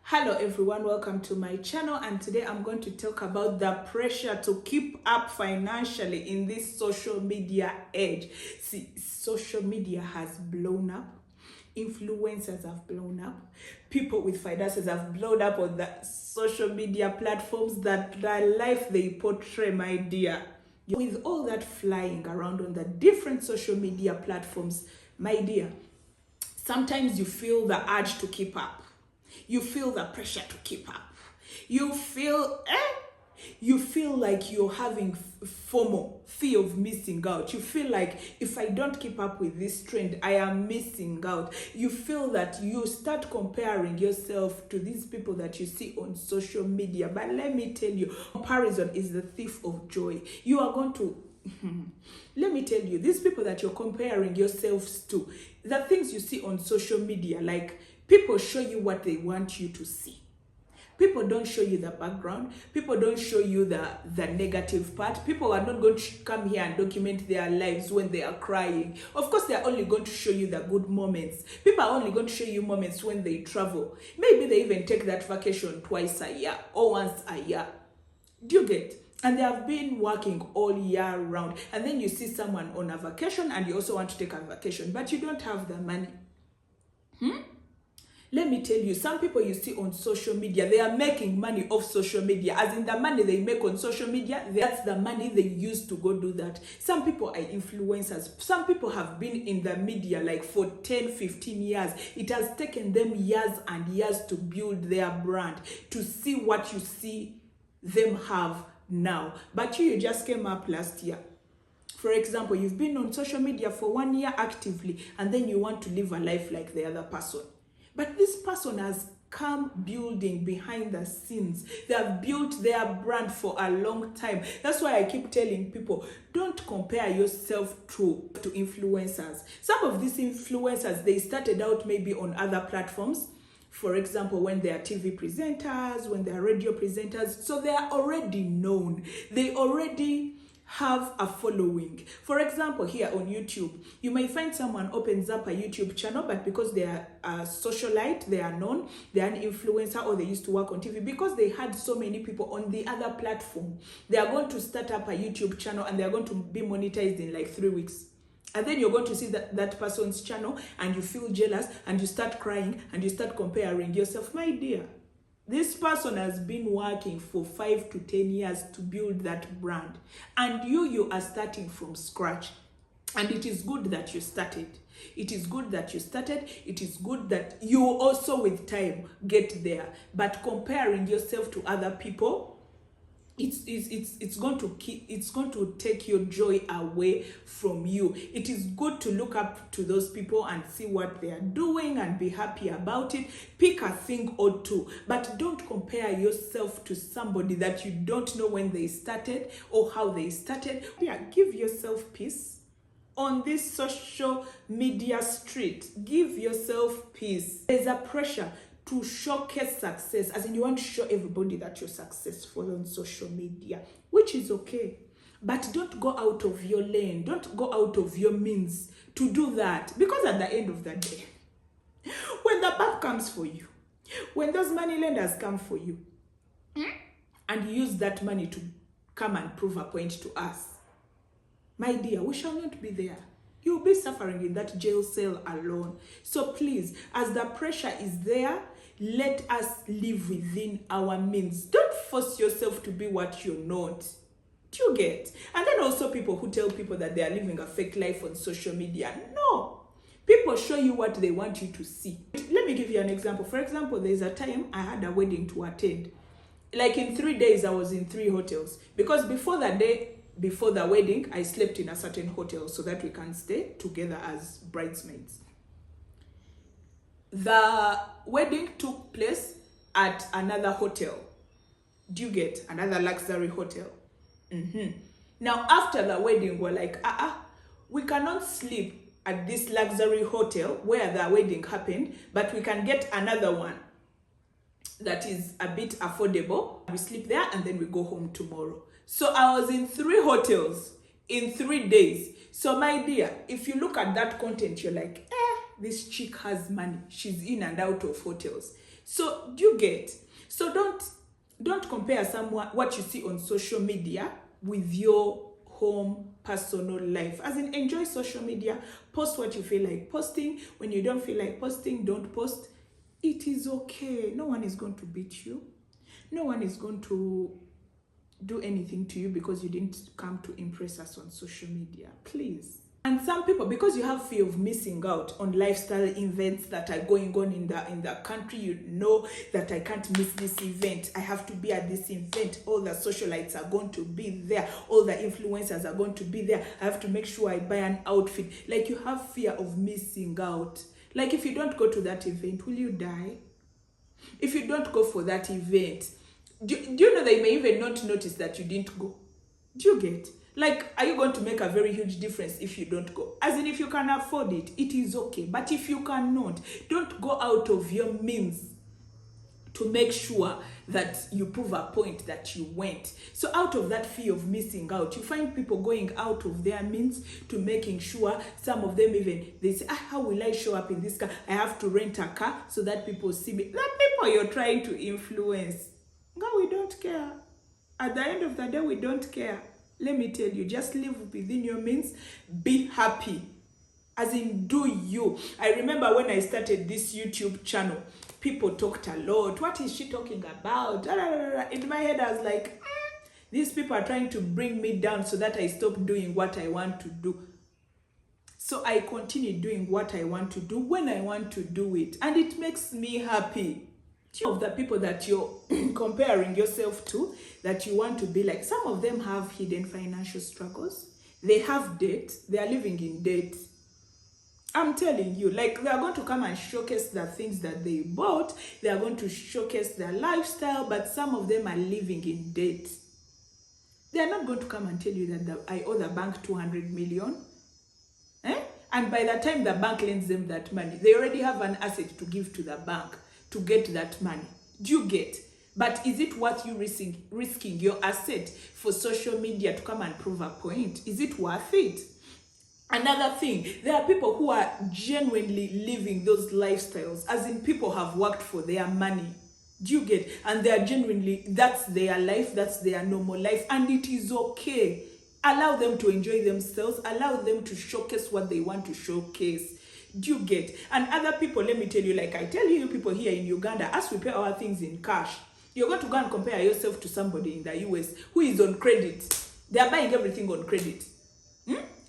Hello everyone, welcome to my channel, and today I'm going to talk about the pressure to keep up financially in this social media age. See, social media has blown up. Influencers have blown up. People with finances have blown up on the social media platforms that the life they portray, my dear. With all that flying around on the different social media platforms, my dear, sometimes you feel the urge to keep up. You feel the pressure to keep up. You feel like you're having FOMO, fear of missing out. You feel like if I don't keep up with this trend, I am missing out. You feel that you start comparing yourself to these people that you see on social media. But let me tell you, comparison is the thief of joy. You are going to let me tell you, these people that you're comparing yourselves to, the things you see on social media, like people show you what they want you to see. People don't show you the background. People don't show you the negative part. People are not going to come here and document their lives when they are crying. Of course, they're only going to show you the good moments. People are only going to show you moments when they travel. Maybe they even take that vacation twice a year or once a year. Do you get? And they have been working all year round. And then you see someone on a vacation and you also want to take a vacation, but you don't have the money. Let me tell you, some people you see on social media, they are making money off social media. As in the money they make on social media, that's the money they use to go do that. Some people are influencers. Some people have been in the media like for 10, 15 years. It has taken them years and years to build their brand, to see what you see them have now. But you just came up last year. For example, you've been on social media for 1 year actively, and then you want to live a life like the other person. But this person has come building behind the scenes. They have built their brand for a long time. That's why I keep telling people, don't compare yourself to influencers. Some of these influencers, they started out maybe on other platforms. For example, when they are TV presenters, when they are radio presenters, so they are already known. They already have a following. For example, here on YouTube, you may find someone opens up a YouTube channel, but because they are a socialite, they are known, they are an influencer, or they used to work on TV, because they had so many people on the other platform, they are going to start up a YouTube channel and they are going to be monetized in like 3 weeks. And then you're going to see that person's channel and you feel jealous and you start crying and you start comparing yourself. My dear, this person has been working for 5 to 10 years to build that brand. And you are starting from scratch. And it is good that you started. It is good that you started. It is good that you also with time get there. But comparing yourself to other people, it's going to take your joy away from you. It is good to look up to those people and see what they are doing and be happy about it. Pick a thing or two, but don't compare yourself to somebody that you don't know when they started or how they started. Yeah, give yourself peace. On this social media street, give yourself peace. There's a pressure to showcase success, as in you want to show everybody that you're successful on social media, which is okay. But don't go out of your lane. Don't go out of your means to do that. Because at the end of the day, when the bank comes for you, when those money lenders come for you, and you use that money to come and prove a point to us, my dear, we shall not be there. You'll be suffering in that jail cell alone. So please, as the pressure is there, let us live within our means. Don't force yourself to be what you're not. Do you get? And then also people who tell people that they are living a fake life on social media. No. People show you what they want you to see. Let me give you an example. For example, there's a time I had a wedding to attend. Like in 3 days, I was in 3 hotels. Because before the wedding, I slept in a certain hotel so that we can stay together as bridesmaids. The wedding took place at another hotel. Do you get? Another luxury hotel. Now, after the wedding, we're like, we cannot sleep at this luxury hotel where the wedding happened, but we can get another one that is a bit affordable. We sleep there and then we go home tomorrow. So I was in 3 hotels in 3 days. So my dear, if you look at that content, you're like, this chick has money. She's in and out of hotels. So do you get? So don't compare someone what you see on social media with your home personal life. As in, enjoy social media, post what you feel like posting. When you don't feel like posting, don't post. It is okay. No one is going to beat you. No one is going to do anything to you because you didn't come to impress us on social media. Please. And some people, because you have fear of missing out on lifestyle events that are going on in the country, you know that I can't miss this event. I have to be at this event. All the socialites are going to be there. All the influencers are going to be there. I have to make sure I buy an outfit. Like, you have fear of missing out. Like, if you don't go to that event, will you die? If you don't go for that event, do you know they may even not notice that you didn't go? Do you get? Like, are you going to make a very huge difference if you don't go? As in, if you can afford it, it is okay. But if you cannot, don't go out of your means to make sure that you prove a point that you went. So out of that fear of missing out, you find people going out of their means to making sure, some of them even, they say, how will I show up in this car? I have to rent a car so that people see me. The people you're trying to influence, God, we don't care. At the end of the day, we don't care. Let me tell you, just live within your means. Be happy. As in, do you. I remember when I started this YouTube channel, people talked a lot. What is she talking about? In my head, I was like, these people are trying to bring me down so that I stop doing what I want to do. So I continue doing what I want to do when I want to do it. And it makes me happy. Of the people that you're comparing yourself to, that you want to be like, some of them have hidden financial struggles. They have debt. They are living in debt. I'm telling you, like, they are going to come and showcase the things that they bought. They are going to showcase their lifestyle, but some of them are living in debt. They are not going to come and tell you that I owe the bank 200 million. And by the time the bank lends them that money, they already have an asset to give to the bank to get that money. Do you get? But is it worth you risking your asset for social media to come and prove a point? Is it worth it? Another thing, there are people who are genuinely living those lifestyles, as in, people have worked for their money. Do you get? And they are genuinely, that's their life, that's their normal life, and it is okay. Allow them to enjoy themselves, allow them to showcase what they want to showcase. Do you get? And other people, let me tell you, like I tell you people here in Uganda, as we pay our things in cash, you're going to go and compare yourself to somebody in the US who is on credit. They are buying everything on credit.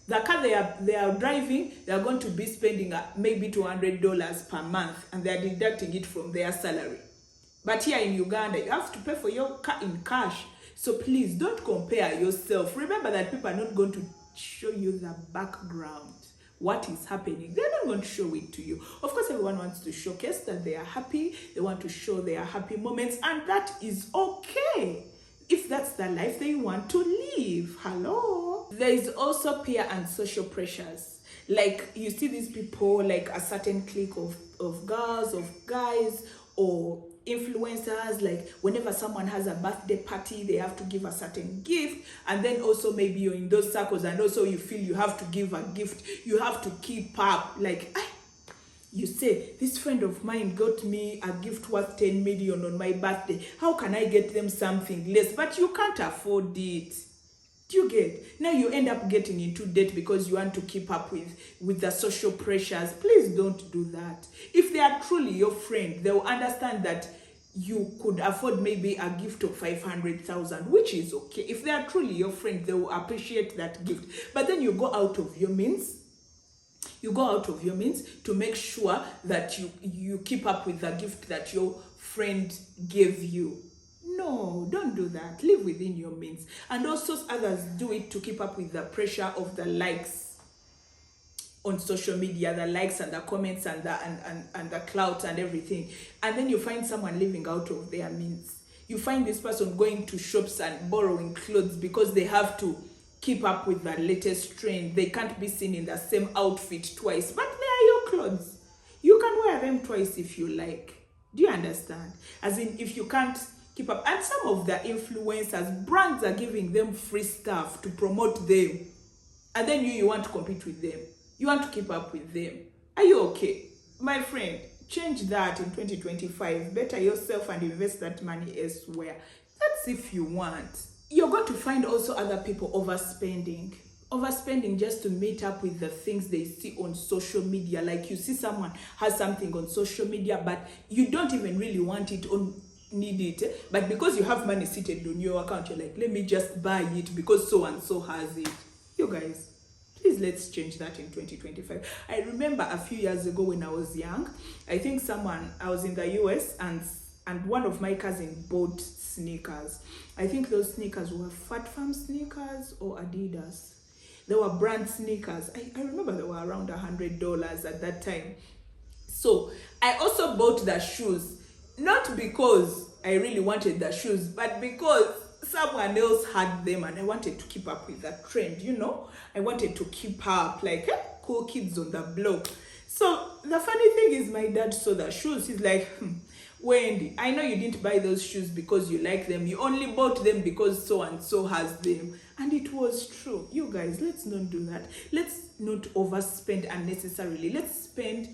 The car they are driving, they are going to be spending maybe $200 per month, and they are deducting it from their salary. But here in Uganda, you have to pay for your car in cash. So please, don't compare yourself. Remember that people are not going to show you the background. What is happening? They're not going to show it to you. Of course, everyone wants to showcase that they are happy. They want to show their happy moments, and that is okay. If that's the life they want to live. Hello? There is also peer and social pressures. Like, you see these people, like a certain clique of girls, of guys, or influencers, like whenever someone has a birthday party, they have to give a certain gift. And then also maybe you're in those circles and also you feel you have to give a gift. You have to keep up. Like, you say, this friend of mine got me a gift worth 10 million on my birthday. How can I get them something less? But you can't afford it. Do you get? Now you end up getting into debt because you want to keep up with the social pressures. Please don't do that. If they are truly your friend, they will understand that you could afford maybe a gift of 500,000, which is okay. If they are truly your friend, they will appreciate that gift. But then you go out of your means. You go out of your means to make sure that you keep up with the gift that your friend gave you. No, don't do that. Live within your means. And also others do it to keep up with the pressure of the likes on social media, the likes and the comments and the clout and everything. And then you find someone living out of their means. You find this person going to shops and borrowing clothes because they have to keep up with the latest trend. They can't be seen in the same outfit twice, but they are your clothes. You can wear them twice if you like. Do you understand? As in, if you can't keep up. And some of the influencers, brands are giving them free stuff to promote them. And then you want to compete with them. You want to keep up with them. Are you okay? My friend, change that in 2025. Better yourself and invest that money elsewhere. That's if you want. You're going to find also other people overspending just to meet up with the things they see on social media. Like you see someone has something on social media, but you don't even really want it or need it, but because you have money seated on your account, you're like, let me just buy it because so and so has it. You guys, please, let's change that in 2025. I remember a few years ago when I was young, I think I was in the US, and one of my cousins bought sneakers. I think those sneakers were Fat Farm sneakers or Adidas. They were brand sneakers. I remember they were around $100 at that time. So I also bought the shoes, not because I really wanted the shoes, but because someone else had them and I wanted to keep up with that trend, you know? I wanted to keep up, like cool kids on the block. So the funny thing is, my dad saw the shoes. He's like, Wendy, I know you didn't buy those shoes because you like them. You only bought them because so and so has them. And it was true. You guys, let's not do that. Let's not overspend unnecessarily. Let's spend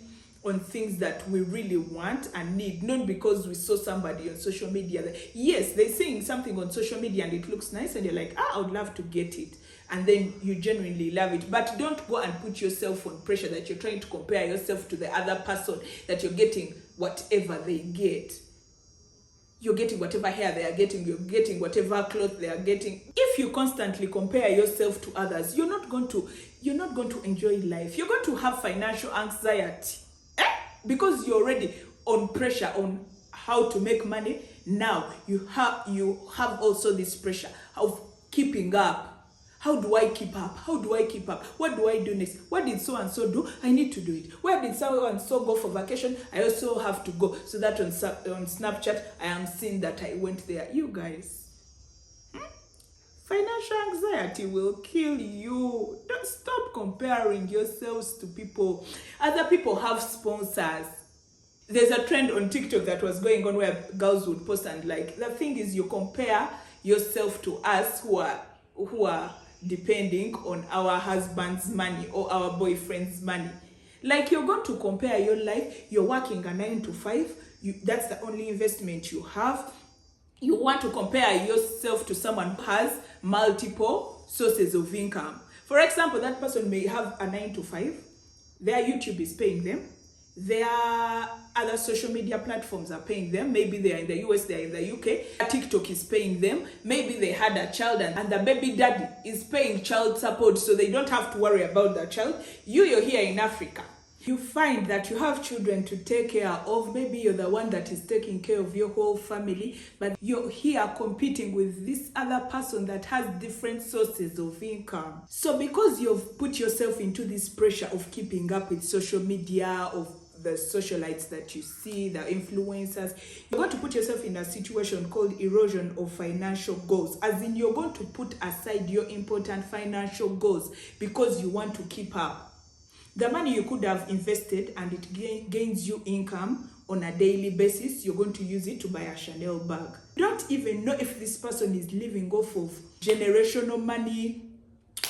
on things that we really want and need, not because we saw somebody on social media that, yes, they're saying something on social media and it looks nice and you're like, I would love to get it, and then you genuinely love it. But don't go and put yourself on pressure that you're trying to compare yourself to the other person, that you're getting whatever they get. You're getting whatever hair they are getting, you're getting whatever clothes they are getting. If you constantly compare yourself to others, you're not going to enjoy life. You're going to have financial anxiety. Because you're already on pressure on how to make money. Now you have also this pressure of keeping up. How do I keep up? How do I keep up? What do I do next? What did so and so do? I need to do it. Where did so and so go for vacation? I also have to go, so that on Snapchat I am seeing that I went there. You guys, financial anxiety will kill you. Don't stop comparing yourselves to people. Other people have sponsors. There's a trend on TikTok that was going on where girls would post and like, the thing is, you compare yourself to us who are depending on our husband's money or our boyfriend's money. Like, you're going to compare your life. You're working a 9 to 5. That's the only investment you have. You want to compare yourself to someone who has multiple sources of income. For example, that person may have a 9 to 5. Their YouTube is paying them. Their other social media platforms are paying them. Maybe they are in the US, they are in the UK. TikTok is paying them. Maybe they had a child and the baby daddy is paying child support, so they don't have to worry about the child. You're here in Africa. You find that you have children to take care of. Maybe you're the one that is taking care of your whole family, but you're here competing with this other person that has different sources of income. So because you've put yourself into this pressure of keeping up with social media, of the socialites that you see, the influencers, you're going to put yourself in a situation called erosion of financial goals. As in, you're going to put aside your important financial goals because you want to keep up. The money you could have invested and it gains you income on a daily basis, you're going to use it to buy a Chanel bag. You don't even know if this person is living off of generational money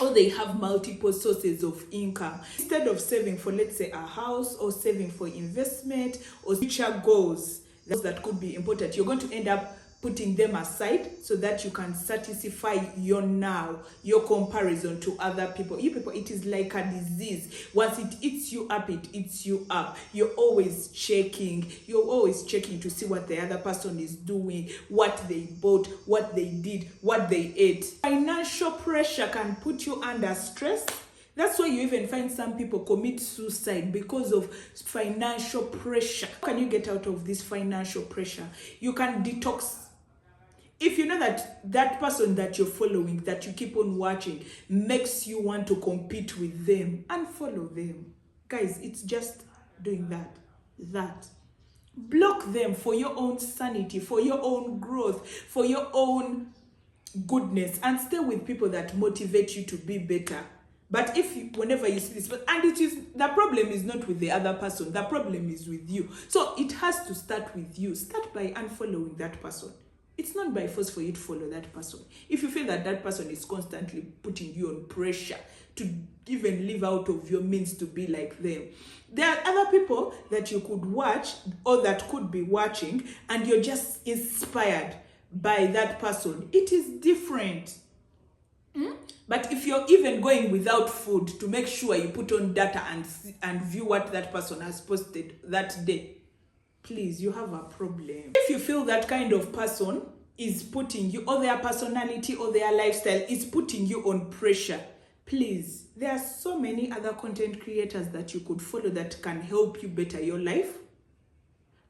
or they have multiple sources of income. Instead of saving for, let's say, a house or saving for investment or future goals that could be important, you're going to end up putting them aside so that you can satisfy your now, your comparison to other people. You people, it is like a disease. Once it eats you up, it eats you up. You're always checking to see what the other person is doing, what they bought, what they did, what they ate. Financial pressure can put you under stress. That's why you even find some people commit suicide because of financial pressure. How can you get out of this financial pressure? You can detox. If you know that person that you're following, that you keep on watching, makes you want to compete with them, unfollow them. Guys, it's just doing that. Block them for your own sanity, for your own growth, for your own goodness, and stay with people that motivate you to be better. But whenever you see this, the problem is not with the other person, the problem is with you. So it has to start with you. Start by unfollowing that person. It's not by force for you to follow that person. If you feel that that person is constantly putting you on pressure to even live out of your means to be like them, there are other people that you could watch or that could be watching, and you're just inspired by that person. It is different. But if you're even going without food to make sure you put on data and view what that person has posted that day, please, you have a problem. If you feel that kind of person is putting you, or their personality or their lifestyle is putting you on pressure, please, there are so many other content creators that you could follow that can help you better your life.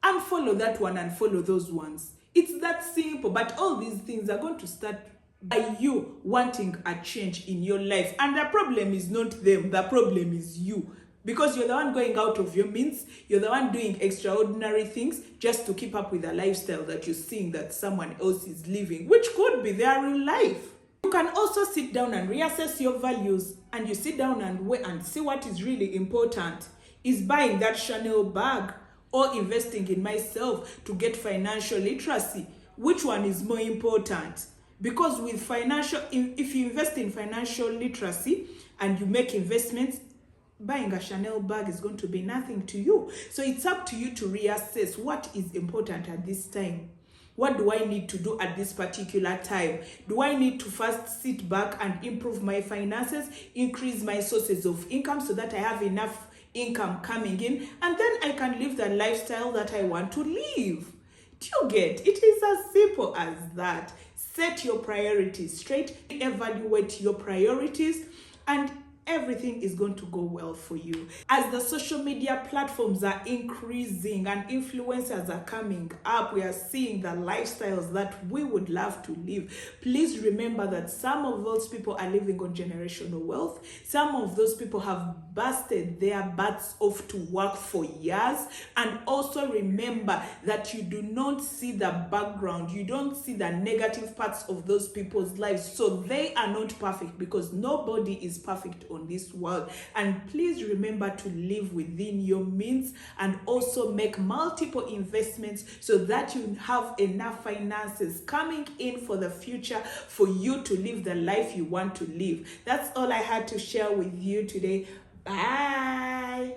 Unfollow that one and follow those ones. It's that simple. But all these things are going to start by you wanting a change in your life. And the problem is not them, the problem is you. Because you're the one going out of your means, you're the one doing extraordinary things just to keep up with a lifestyle that you're seeing that someone else is living, which could be their real life. You can also sit down and reassess your values, and you sit down and wait and see what is really important. Is buying that Chanel bag or investing in myself to get financial literacy? Which one is more important? Because with if you invest in financial literacy and you make investments, buying a Chanel bag is going to be nothing to you. So it's up to you to reassess what is important at this time. What do I need to do at this particular time? Do I need to first sit back and improve my finances, increase my sources of income so that I have enough income coming in, and then I can live the lifestyle that I want to live? Do you get? It is as simple as that. Set your priorities straight, evaluate your priorities, and everything is going to go well for you. As the social media platforms are increasing and influencers are coming up, we are seeing the lifestyles that we would love to live. Please remember that some of those people are living on generational wealth. Some of those people have busted their butts off to work for years. And also remember that you do not see the background. You don't see the negative parts of those people's lives. So they are not perfect, because nobody is perfect on this world. And please remember to live within your means and also make multiple investments so that you have enough finances coming in for the future for you to live the life you want to live. That's all I had to share with you today. Bye.